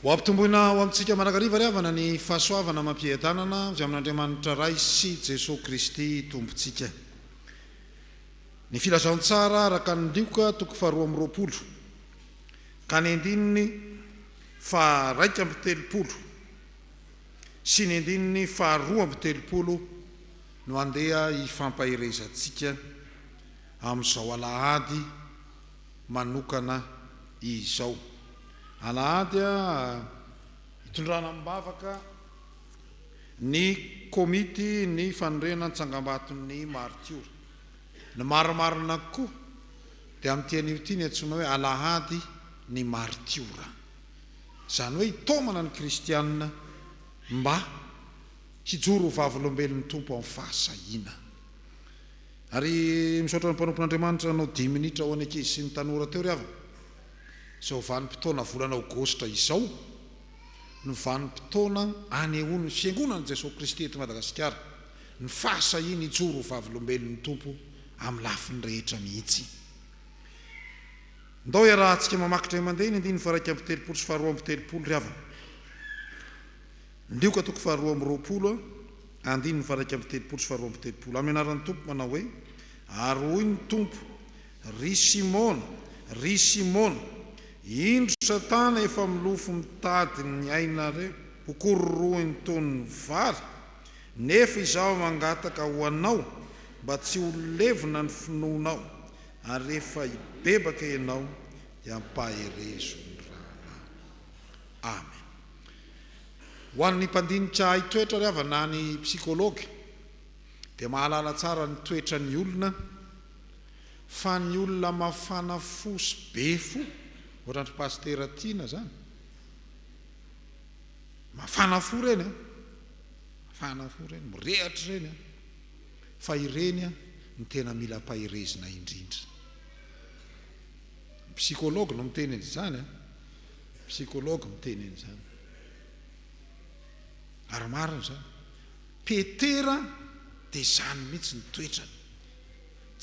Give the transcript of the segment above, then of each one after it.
Hoampitomboina ho amintsika manakariva ry havana ny fahasoavana mampiadanana avy amin'Andriamanitra ray sy Jesosy Kristy tompontsika. Ny filazaontsara araka ny Lioka toko faharoa amby roapolo ka ny andininy faha raika amby telopolo sy ny andininy faharoa amby telopolo no andeha hifampahirezatsika amin'izao alahady manokana izao. Alahady hitondrana mibavaka ny komity ny fanondrena Tsangam-baton'ny martiora. Ny marimarina koa dia amin'ity anio ity ny antsoina hoe alahady ny martiora. Izany hoe hitomana ny kristianina mba hijoro ho vavolombelon'ny tompo amin'ny fahasahiana. Ary misaotra ny mpanompon'Andriamanitra anao 10 minitra ho any ankizy sy ny tanora teo ry havana. Izao vanim-potoana volana Aogositra izao no vanim-potoana anehoany ny fiangonan'i Jesosy Kristy eto Madagasikara ny fahasahiana hijoro ho vavolombelon'ny tompo amin'ny lafiny rehetra mihitsy. Ndao iarahantsika mamakitra mandeha ny andininy faha raika amby telopolo sy faharoa amby telopolo ry havana. Lioka toko faharoa amby roapolo andininy faha raika amby telopolo sy faharoa amby telopolo. Amin'ny anaran'ny tompo manao hoe: ary hoy ny tompo, ry Simona, indro Satana efa milofo mitady ny ainareo ho kororohany toy ny vary, nefa izaho mangataka ho anao mba tsy ho levona ny finoanao, ary rehefa hibebaka ianao dia hampaherezo ny rana. Amen. Ho an'ny mpandinika hitoetra ry havana ny psikôlôgy dia mahalala tsara ny toetra ny olona, fa ny olona mafana fo sy be fo, ohatrandry pastera Tiana zany, mafana fo reny, mirehatra reny, fa ireny ny tena mila mpahirezina indrindra. Psikôlôgy no miteny izany, psikôlôgy miteny izany. Ary marina zany, Petera dia zany mihitsy ny toetrany.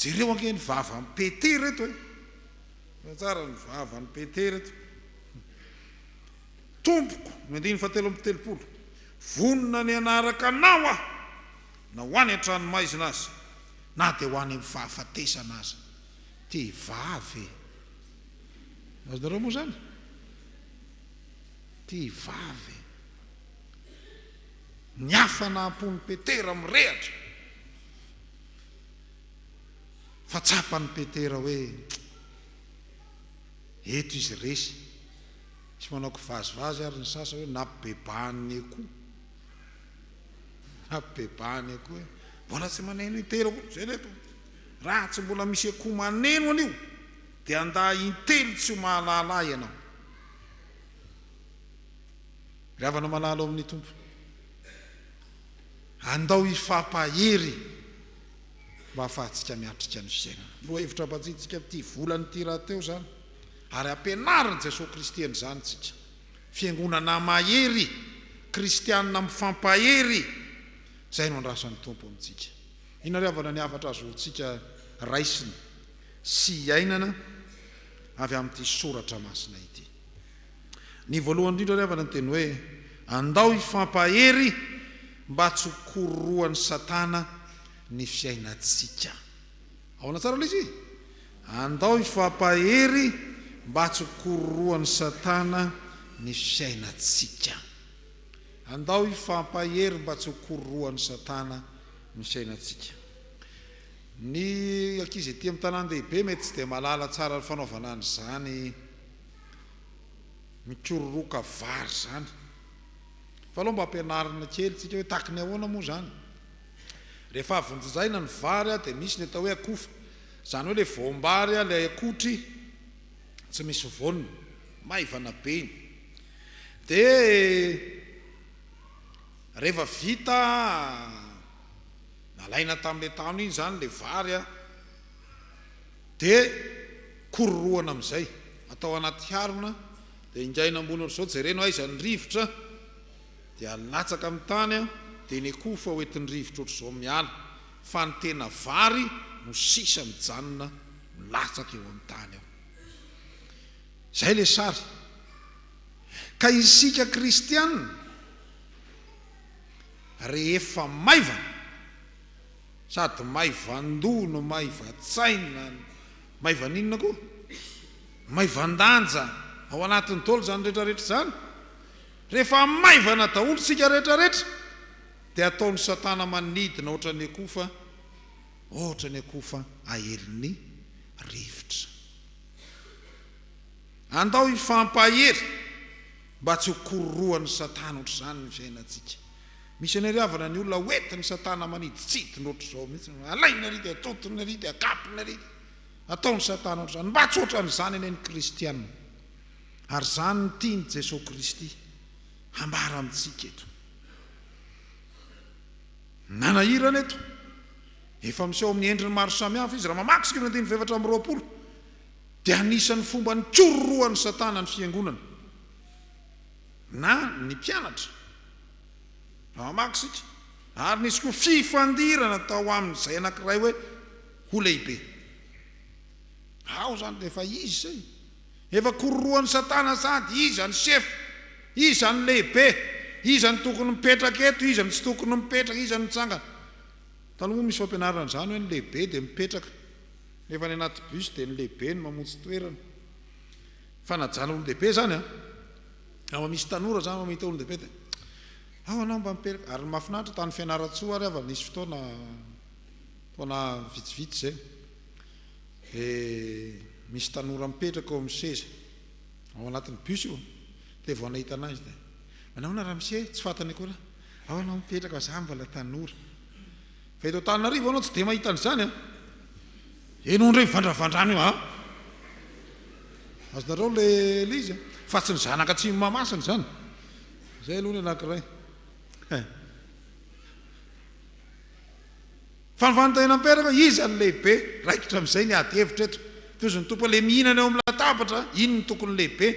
Jereo ange ny vava ny Petera eto tsara ny vava ny Petera eto. Tompoko, ny andininy fahatelo amby telopolo, vonona ny anaraka anao na ho any an-tranomaizina azy na dia ho any amin'ny fahafatesana azy. Ty vavy azonareo moa zany, ty vavy ny afana ampony Petera mirehatra, fa tsapany Petera hoe eto izy resy. Sy manao kivazivazy ary ny sasa hoe nampibebahany akoho, nampibebahany akoho hoe mbola tsy maneno itelo koa zay leto, raha tsy mbola misy akoho maneno anio dia andaha intelo tsy ho mahalala ianao. Ry havana malala ao amin'ny tompo, andao hifampahery mba ahafahantsika miatrika ny fiainana. Loha hevitra mbanjitsika amin'ity volany ity raha teo zany, ary ampianariny Jesosy Kristy an'izany tsika, fiangonana mahery, kristianina mifampahery, zay no andrasan'ny tompo amintsika. Ina ry havana ny havatra azontsika raisiny sy iainana avy amin'ity soratra masina ity. Ny voalohany indrindra ry havana ny teny hoe andao hifampahery mba tsy ho kororohan'ny Satana ny fiainantsika. Ao anatsara ilay izy, andao hifampahery mba tsy ho kororohan'ny Satana ny fiainantsika. Andao hifampahery mba tsy ho kororohan'ny Satana ny fiainantsika. Ny ankizy ety amin'ny tanan-dehibe mety tsy dia malala tsara ny fanaovana an'izany mikororoka vary zany, fa aloha mba ampianarina kely tsika hoe tahaka ny ahoana moa zany. Rehefa avonjaina ny vary dia misy ny atao hoe akofa, zany hoe le voambary ilay akotry tsy misy voniny, maivana be iny. Dia rehefa vita nalaina tamin'ilay tany iny zany le vary dia kororohana amin'izay, atao anaty harona, dia ingaina ambony ohatr'izao jerena aiza ny rivotra, dia latsaka amin'ny tany dia ny akofa hoentin'ny rivotra ohatr'izao miala, fa ny tena vary no sisa mijanona milatsaka eo amin'ny tany ao. Zay le sary. ka isika kristianina rehefa maivana sady maivan-doha no maivan-tsaina maivaninona koa maivandanja ao anatin'ny tolo zany rehetrarehetra zany rehefa maivana daholo sika rehetrarehetra dia ataony satana manidina ohatra ny akofa aheliny rivotra andao ifampahery mba tsy hokororoan'ny satana ohatra zany ny fiainantsika misy anyriavana ny olona hoentiny satana maniditsidina ohatra zao mihitsy alainy ary dia atotony ary dia akapony ary ataony satana ohatra zany mba tsy ohatran'izany eny ny kristianina ary zany ny tiany Jesosy Kristy hambara amintsika eto nanahirana eto efa miseho amin'ny endriny maro samihafa izy raha mamaky sika 19:20 dia anisan'ny fomba ny tsororoan'ny satana ny fiangonana na ny mpianatra raha mamaky sika ary nisy koa fifandirana tao amin'izay anankiray hoe ho lehibe ao zany dia efa izy zay efa kororoan'ny satana sady izy any sefo izy any lehibe izy any tokony mipetraka eto izy any tsy tokony mipetraka izy any mitsangana taloha misy fampianarana zany hoe ny lehibe dia mipetraka nefa ny anaty bus dia ny lehibe ny mamontsy toerana fanajana olo-dehibe zany a misy tanora zany mahita olo-dehibe dia ao anao mba mipetraka ary mahafinaritra tany fianaratsoa ary ava nisy fotoana vitsivitsy zay dia misy tanora mipetraka eo amin'ny seza ao anatin'ny bus io dia vao nahita anazy dia manao na raha misy tsy fantany akory ao anao mipetraka za mbola tanora fa eto Antananarivo anao tsy dia mahita an'izany eno ndray vandravandranyo azonareo le izy fa tsy ny zanaka Atsimon'Imahamasina zany zay aloha ny anankiray fanivantahina mipetraka izy any lehibe raikitra amin'izay ny ady hevitra eto tozy ny tompo le mihinana eo amin'ny latabatra iny ny tokony lehibe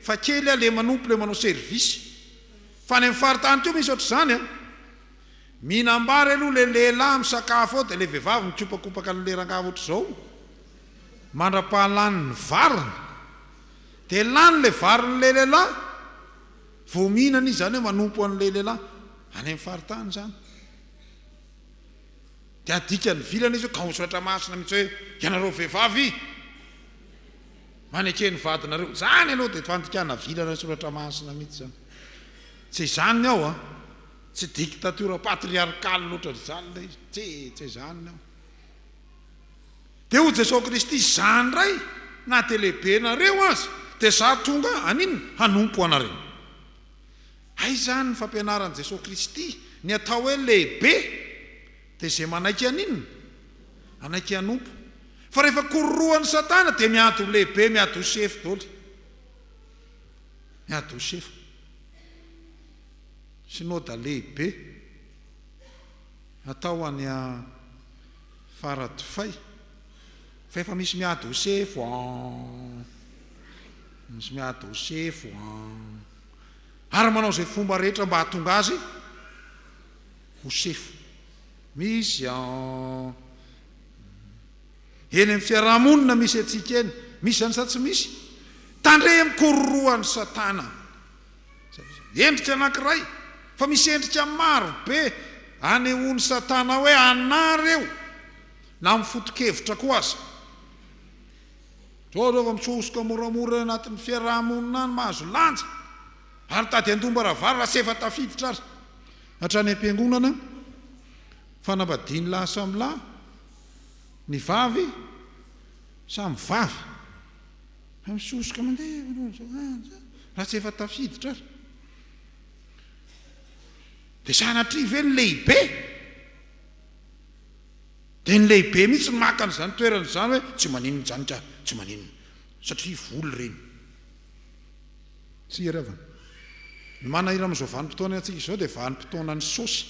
fa kely le manompo le manao servisy fa ny amin'ny faritany teo misy ohatr' zany mihinambary aloha le lehilahy misakafo ao dia le vehivavy mikopakopaka ny lerangavo ohatr' zao mandra-pahalany ny variny dia lany le variny le lehilahy vao mihinana izy zany hoe manompo an'le lehilahy any amin'ny faritany zany dia adika ny vilana izy hoe ka hosoratra masina mihitsy hoe ianareo vehivavy manekeny vadinareo zany aloha dia fandikana vilana soratra masina mihitsy zany tsy zany ao tsy dictature patriarcale loatra zany le izy tsy zany ao dia ho Jesosy Kristy zany ray na dia lehibe nareo azy dia za tonga aniny hanompo anareo ay zany ny fampianaran'i Jesosy Kristy ny atao hoe lehibe dia zay manaiky aninona anaiky hanompo fa rehefa kororoan'ny satana dia miady ho lehibe miady ho sefo daholo miady ho sefo synoda lehibe atao any faradofay fa efa misy miady ho sefo misy miady ho sefo ary manao zay fomba rehetra mba hatonga azy ho sefo misy eny amin'ny fiarahamonina misy atsika eny misy zany sa tsy misy tandre mikororoan'ny satana endrika anankiray fa misy endrika maro be anehoany satana hoe anareo na mifotokevitra koa azy zao rehefa misosoka moramora anatin'ny fiarahamonina any mahazo lanja ary tady andomba rahavary raha sefa tafiditra ary hatrany am-piangonana fanambadiany lahy samy lahy ny vavy samy vavy misosoka mandeha raha tsy efa tafiditra ary dia sanatria ve ny lehibe dia ny lehibe mihitsy ny maka an'izany toerana izany hoe tsy maninona zany ka tsy maninona satria voly reny tsy iravana ny manahira amin'izao vanim-potoana atsika izao dia vanim-potoana ny sosy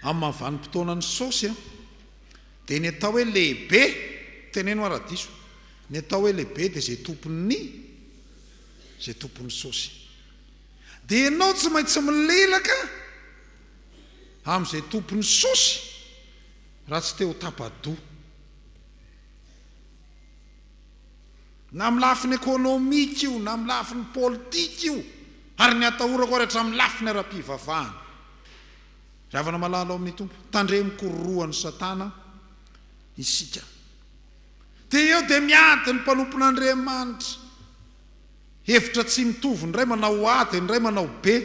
amin'ny vanim-potoana ny sosy dia ny atao hoe lehibe teneno aradiso ny atao hoe lehibe dia zay tompony sosy dia ianao tsy maintsy milelaka amin'izay tompony sosy raha tsy teo tapadoa na amin'ny lafiny ekônômika io na amin'ny lafiny politika io ary ny atahorako rehetra amin'ny lafiny ara-pivavahana ravana malala ao amin'ny tompo tandremikororoan'ny satana isika dia eo dia miady ny mpanompon'Andriamanitra hevitra tsy mitovy ny ray manao aty ny ray manao be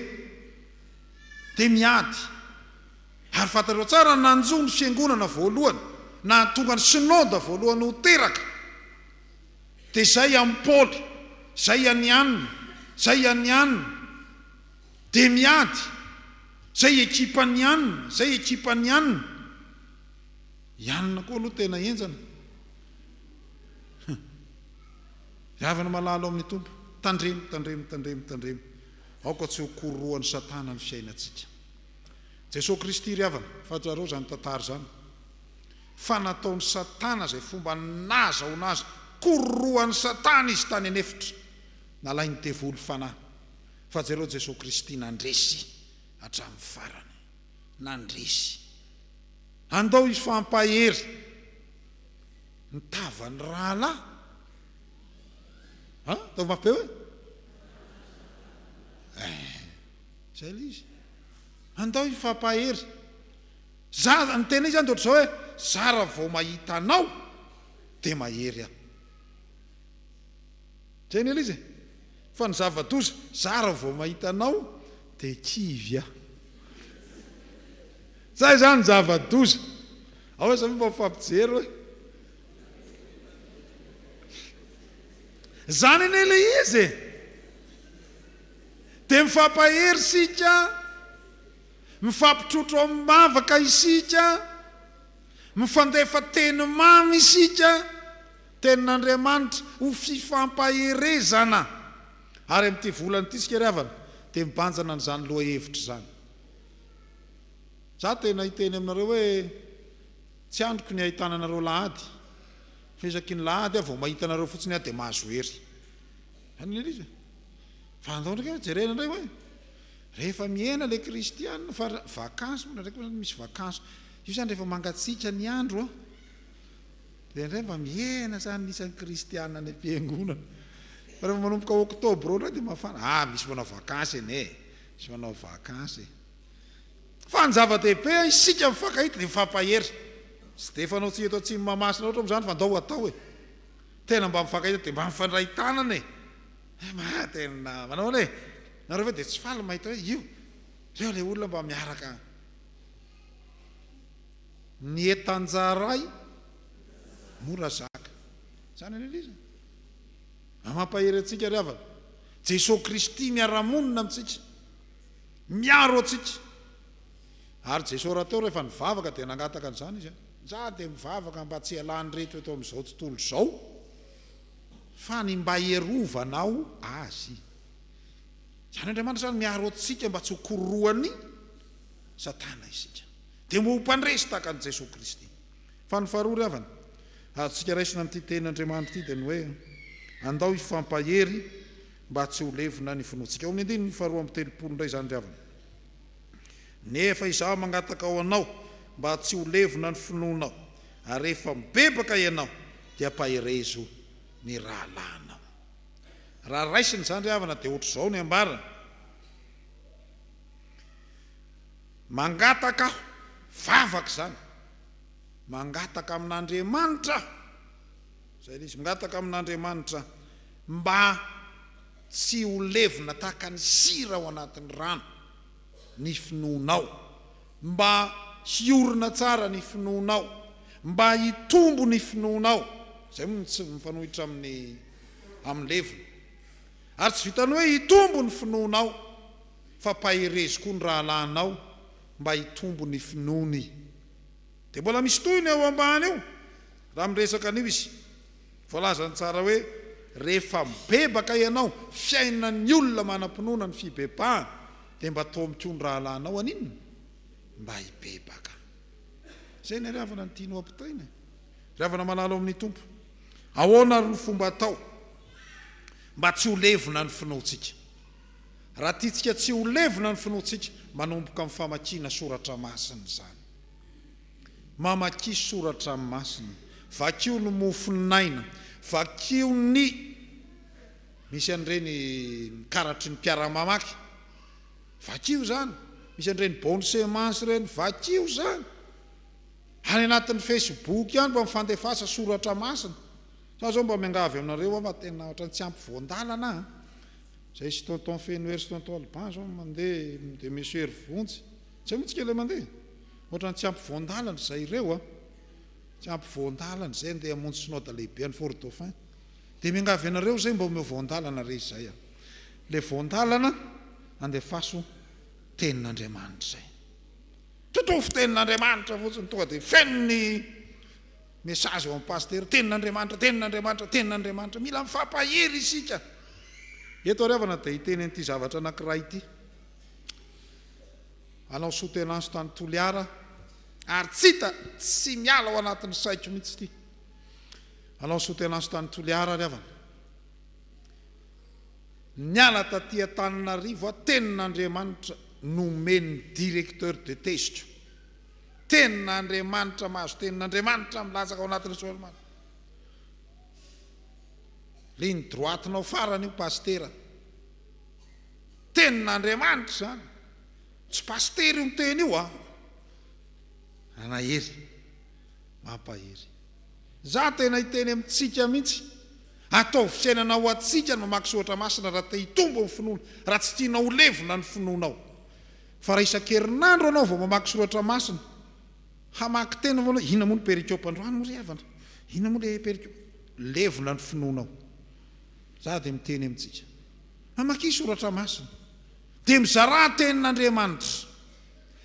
dia miady ary fantareo tsara nanjo ny fiangonana voalohany na tonga ny synôda voalohany ho teraka dia zay amin'ny Paoly zay any anina zay any anina dia miady zay ekipany anina zay ekipany anina ianina koa aloha tena enjana ravana malala ao amin'ny tompo tandremy aoka tsy ho kororoan'ny satana ny fiainantsika Jesosy Kristy ry havana fahatsarao zany tantara zany fa nataon'ny satana zay fomba naza ho naza kororoan'ny satana izy tany anefitra nalainy devoly fanahy fa jereo Jesosy Kristy nandresy hatramin'ny farany nandresy andao izy fampahery nitavany rahalahy tao mafy hoe zay le izy andao izy fampahery ny tena izy zany toatra zao hoe zara vao mahita anao dia mahery aho zay ny ela izy fa ny zava-doza zara vao mahita anao dia kivy aho zay zany zava-doza ao hoe sa mba fampijery hoe zany eny ela izy dia mifampahery sika mifampitrotro amin'ny mavaka isika mifandefa teny mamy isika tenin'Andriamanitra ho fifampaherezana ary amin'ity volany ity sika ry havana dia mibanjana n'izany loha hevitra zany za tena hiteny aminareo hoe tsy androko ny ahitana anareo lahady fisaky ny lahady vao mahita anareo fotsiny aho dia mahazo hery zany izy fa andao ndraika jerena indray hoe rehefa miena le kristianina fa vakansy moa ndraiky misy vakansy io zany rehefa mangatsika ny andro dia indray mba miena zany nisan'ny kristianina ny am-piangonana fa rehefa manomboka oktobra indray dia mafana misy manao vakansy ene misy manao vakansy fa ny zava-dehibe isika mifankahita dia mifampahery tsy dia fanao tsy eto Atsimon'Imahamasina ohatra amin'izany fa andao atao hoe tena mba mifankahita dia mba mifandray tanana tena manao hoe nareo hoe dia tsy faly mahita hoe io reo le olona mba miaraka ny etanjaray mora zaka zany ane izy mampahery atsika ry havana Jesosy Kristy miara-monina amintsika miaro atsika ary Jesosy raha teo rehefa nivavaka dia nangataka an'izany izy za dia mivavaka mba tsy alany reto eto amin'izao tontolo izao fa ny mba hierovanao azy zany Andriamanitra zany miaro atsika mba tsy ho kororoany satana isika dia mba ho mpandresy tahaka an'i Jesosy Kristy fa ny faharoa ry havana atsika raisina amin'ity tenin'Andriamanitra ity dia ny hoe andao ifampahery mba tsy ho levona ny finoantsika ao amin'ny andiny ny faharoa amin'ny telopolo indray zany ry havana nefa izaho mangataka ao anao mba tsy ho levona ny finoanao ary rehefa mibebaka ianao dia paherezo ny rahalanao raha raisiny zany ry havana dia ohatra izao ny ambarana mangataka aho vavaka zany mangataka amin'Andriamanitra zay izy mangataka amin'Andriamanitra mba tsy ho levona tahaka ny sira ao anatin'ny rano ny finoanao mba hiorina tsara ny finoanao mba hitombo ny finoanao zay moa tsy mifanohitra amin'ny levona ary tsy vitany hoe hitombo ny finoanao fa paherezy koa ny rahalanao mba hitombo ny finoany dia mbola misy toyny ao ambany eo raha miresaka an'io izy voalazany tsara hoe rehefa mibebaka ianao fiaina ny olona manam-pinoana ny fibebahana dia mba atao amiko ny rahalanao aninona mba hibebaka zay ny ry havana ny tianao ampitaina ry havana malala ao amin'ny tompo ahoana ary ny fomba atao mba tsy ho levona ny finoantsika raha tiatsika tsy ho levona ny finoantsika manomboka amin'ny famakiana soratra masina zany mamaky soratra masina vakio ny mofinaina vakio ny misy an'ireny karatry ny mpiara-mamaky vakio zany, misy an'ireny bonne semence reny vakio zany, any anatin'ny Facebook ihany mba mifandefasa soratra masina. Zao mba miangavy aminareo fa tena ohatrany tsy ampy voandalana zay sy tonton Fenoer sy tonton Alban zao mandeha de monsieur Rivonjy tsy motsika le mandeha ohatrany tsy ampy voandalana zay ireo tsy ampy voandalana zay andeha hamonjy synode lehibe any Fort Dauphin de miangavy anareo zay mba omeo voandalana re zay le voandalana andefaso tenin'Andriamanitra zay totofo tenin'Andriamanitra fotsiny tonga de fenony message ao amin'ny pasteur tenin'Andriamanitra tenin'Andriamanitra tenin'Andriamanitra mila mifampahery isika eto ariavana de hiteny an'ity zavatra anankiray ity anao soutenance tany Toliara ary tsy miala ao anatin'ny saiko mihitsy ity anao soutenance tany Toliara ariavana niala taty Antananarivo tenin'Andriamanitra nomeny directeur de test tenin'Andriamanitra mahazo tenin'Andriamanitra milatsaka ao anatin'ny soalamana ligne droite-nao farany io pasteur tenin'Andriamanitra zany tsy pasteur io miteny io anahery mampahery za tena hiteny amintsika mihitsy ataovy fiainana ho atsika no mamaky soatra masina raha te hitombo amin'ny finoana raha tsy tiana ho levona ny finoanao fa raha isan-kerinandro anao vao mamaky soratra masina hamaky tena vao ina moa ny perikiope androany ry havana ina moa le perikiope levona ny finoanao za de miteny amintsika mamaky soratra masina de mizara tenin'Andriamanitra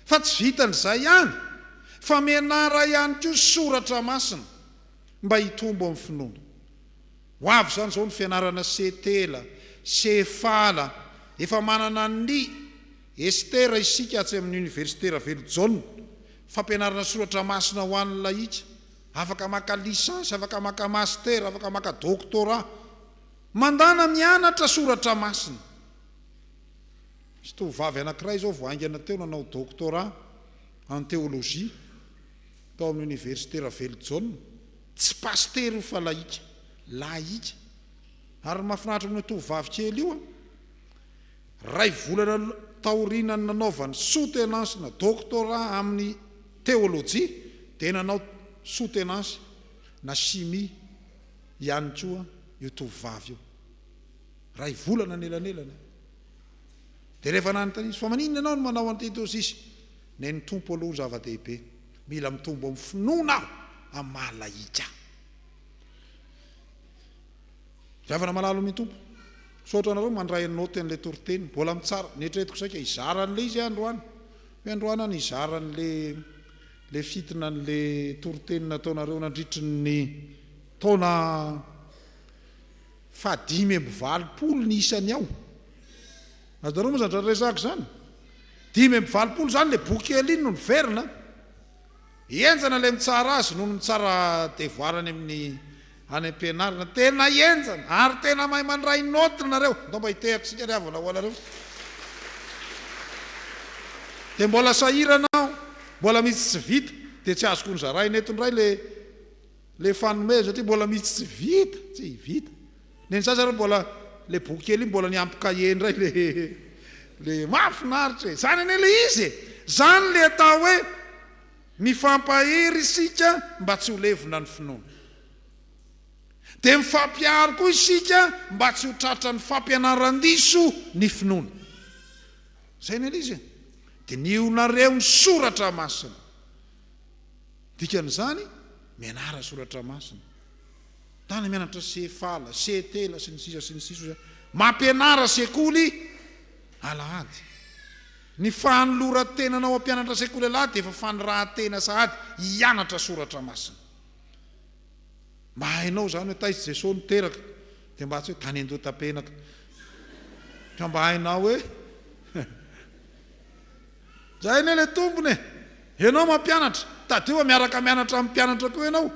fa tsy vitan'izay ihany fa mianara ihany koa soratra masina mba hitombo amin'ny finoana ho avy zany zao ny fianarana setela sefala efa manana ny estera isika atsy amin'ny université Raveljon fampianarana soratra masina ho an'ny laika afaka maka licence afaka maka master afaka maka doctorat mandana mianatra soratra masina sy tovavy anankiray zao voaingana teo nanao doctorat en théologie tao amin'ny université Raveljon tsy pasteur fa laika ary mahafinaritra amin'ny tovavy kely io ray volana taorina nanaovany soutenance na doctorat amin'ny théologie de nanao soutenance na chimie ihany koa io tovavy io ray volana nelanelana de rehefa nanontany izy fa maninona anao no manao an'ity ny tompo aloha zava-dehibe mila mitombo amin'ny finoana aho amin'ny mahalaika zavana malalo amin'ny tompo sotra anareo mandray note an'le Toriteny mbola mitsara netretiko saika izaran'le izy androany hoe androany any izaran'le fitina an'le Toriteny nataonareo nandritry ny taona 520 ny isany ao adareo moa zany resaka zany 520 zany le boky eliny no niverina enjana le mitsara azy noho ny mitsara devoirany amin'ny any am-pianarana tena enjana ary tena mahay mandray note nareo ndao mba hitehako sika riavana ho anareo de mbola sahiranao mbola misy tsy vita de tsy azoko nyzaray netondray le fanome satria mbola misy tsy vita neny sasa mbola le boky kely mbola niampikaye ndray le mafinaritra e zany ane le izy zany le atao hoe mifampahery isika mba tsy ho levona ny finoana de mifampiary koa isika mba tsy ho tratra ny fampianaran-diso ny finoana zay ny izy de nionareo ny soratra masina dikan'izany mianara soratra masina tany mianatra sefala setela sy ny sisa mampianara sekoly Alahady ny fanoloran-tenanao ampianatra sekoly Alahady de efa fanirahan-tena sahady hianatra soratra masina mba hainao zany hoe taitsy Jesosy niteraka de mba tsy hoe tany andotam-penaka ka mba hainao hoe zay ne le tompony ianao mampianatra tadeo miaraka mianatra amin'ny mpianatra koa ianao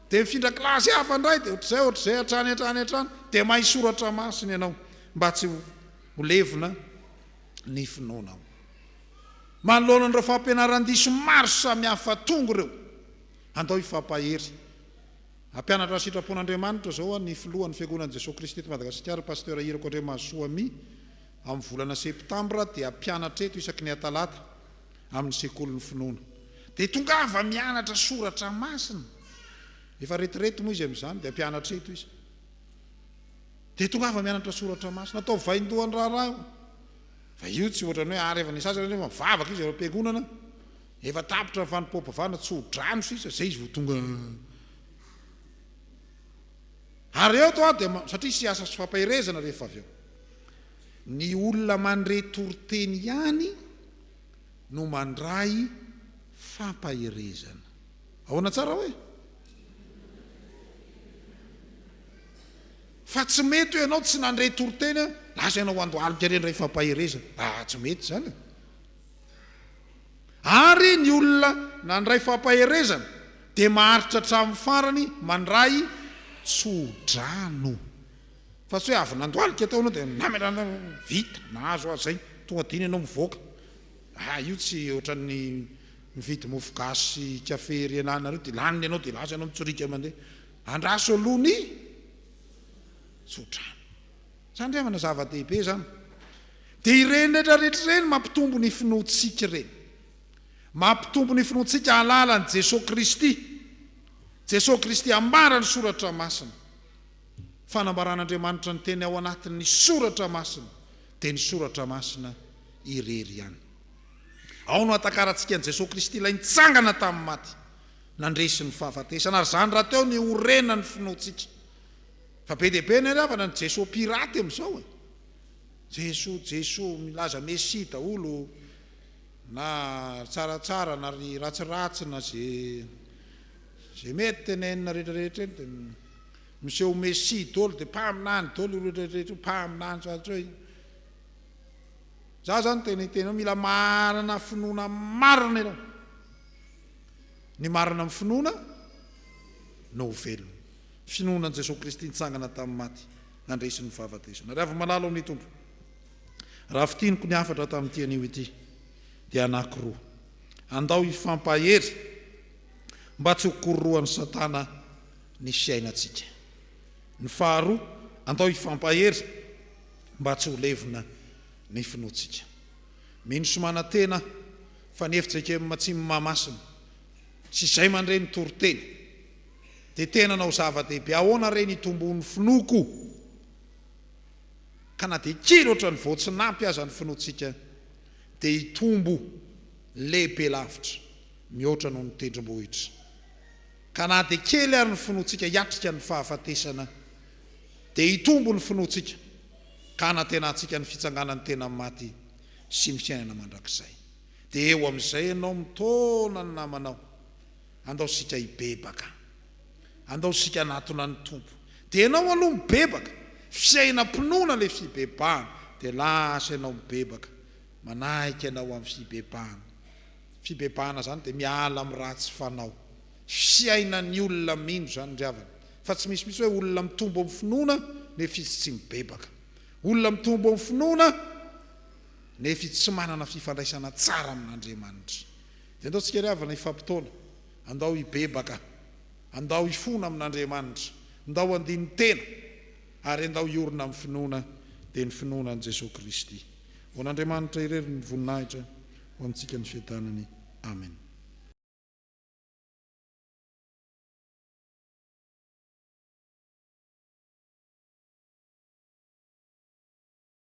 de mifindra klasy hafa ndray de ohatrzay hatrany de mahay soratra masina ianao mba tsy ho levona ny finoana manoloana an'ireo fampianaran-diso maro samy hafa tongo ireo andao hifampahery Ampianatra sitrapon'Andriamanitra zao ny filohan'ny fiangonan'i Jesosy Kristy eto Madagasikara pasteur Irako Andriamasoa amin'ny volana septambra dia ampianatra eto isaky ny talata amin'ny sekolin'ny finoana. Dia tongava mianatra soratra masina. Efa retirety moa izy amin'izany dia ampianatra eto izy. Dia tongava mianatra soratra masina. Atao vaindohan'ny raharaha. Fa io tsy ohatrany hoe ary efa ny sasany rehefa mivavaka izy am-piangonana. Efa tapitra ny vanim-pompavana tsy ho drano sisa zay izy vao tonga. Ary eo to dia satria sy asa sy fampahirezana rehefa avy eo. Ny olona mandre Toriteny ihany no mandray fampahirezana. Ahoana tsara hoe? Fa tsy mety hoe ianao tsy nandre Toriteny lasa ianao andohalika rendray fampahirezana. Tsy mety zany. Ary ny olona nandray fampahirezana dia maharitra hatramin'ny farany mandray tsodrano. Fa tsy hoe avy nandohalika ataonao dia namelana vita nahazo azy zay tonga diny ianao mivoaka. Io tsy ohatran'ny mividy mofo gasy kafe renana reo dia laniny ianao dia lasa ianao mitsorika mandeha. Andraso aloha ny tsodrano. Zany revana zava-dehibe zany. Dia ireny rehetrarehetra ireny mampitombo ny finoantsika ireny. Mampitombo ny finoantsika halalan'i Jesosy Kristy. Jesosy Kristy ambara ny soratra masina. Fanambaran'Andriamanitra ny teny ao anatin'ny soratra masina dia ny soratra masina irery ihany. Ao no atakarantsika an'i Jesosy Kristy ilay nitsangana tamin'ny maty nandresy ny fahafatesana. Ary zany raha teo ny orena ny finoantsika. Fa be dia be ny avana ny Jesosy piraty amin'izao. Jesosy milaza Messia daholo na tsaratsara na ry ratsiratsy na zay mety tenenina rehetrarehetra dia miseho Messia daholo dia mpaminany daholo rehetrarehetra mpaminany satria za zany tena mila marina finoana marina ianao. Ny marina amin'ny finoana no velona. Finoanan' Jesosy Kristy nitsangana tamin'ny maty nandresy ny fahafatesana. Raha avy malalo amin'ny tompo. Raha fitiniko ny hafatra tamin'ity anio ity dia anankiroa. Andao hifampahery mba tsy hokororoan'ny Satana ny fiainantsika. Ny faharoa, andao hifampahery mba tsy ho levina ny finoantsika. Mino somana tena fa ny Fjkm Atsimon'Imahamasina sy izay mandre ny Toriteny dia tena nao zava-dehibe. Ahoana reny itombon'ny finoko ka na dia kely ohatran'ny voatsinampy aza ny finoantsika dia hitombo lehibe lavitra mihoatra noho ny tendrombohitra. Ka na dia kely ary ny finoantsika hiatrika ny fahafatesana dia hitombo ny finoantsika ka na tena antsika ny fitsanganany tena maty sy ny fiainana mandrakizay. Dia eo amin'izay ianao mitona ny namanao. Andao sika hibebaka. Andao sika natona ny tompo. Dia ianao aloha mibebaka. Fiainam-pinoana ilay fibebahana dia lasa ianao mibebaka. Manaiky ianao amin'ny fibebahana. Fibebahana zany dia miala amin'ny ratsy fanao. Fiainan'ny olona mino zany ravana. Fa tsy misy hoe olona mitombo amin'ny finoana nefa izy tsy mibebaka. Olona mitombo amin'ny finoana nefa izy tsy manana fifandraisana tsara amin'Andriamanitra. Dia andao tsika ravana ifampitaona. Andao hibebaka. Andao hifona amin'Andriamanitra. Andao andiny tena. Ary andao hiorina amin'ny finoana dia ny finoanan'i Jesosy Kristy. Ho an'Andriamanitra irery ny voninahitra ho amintsika ny fiadanany. Amen.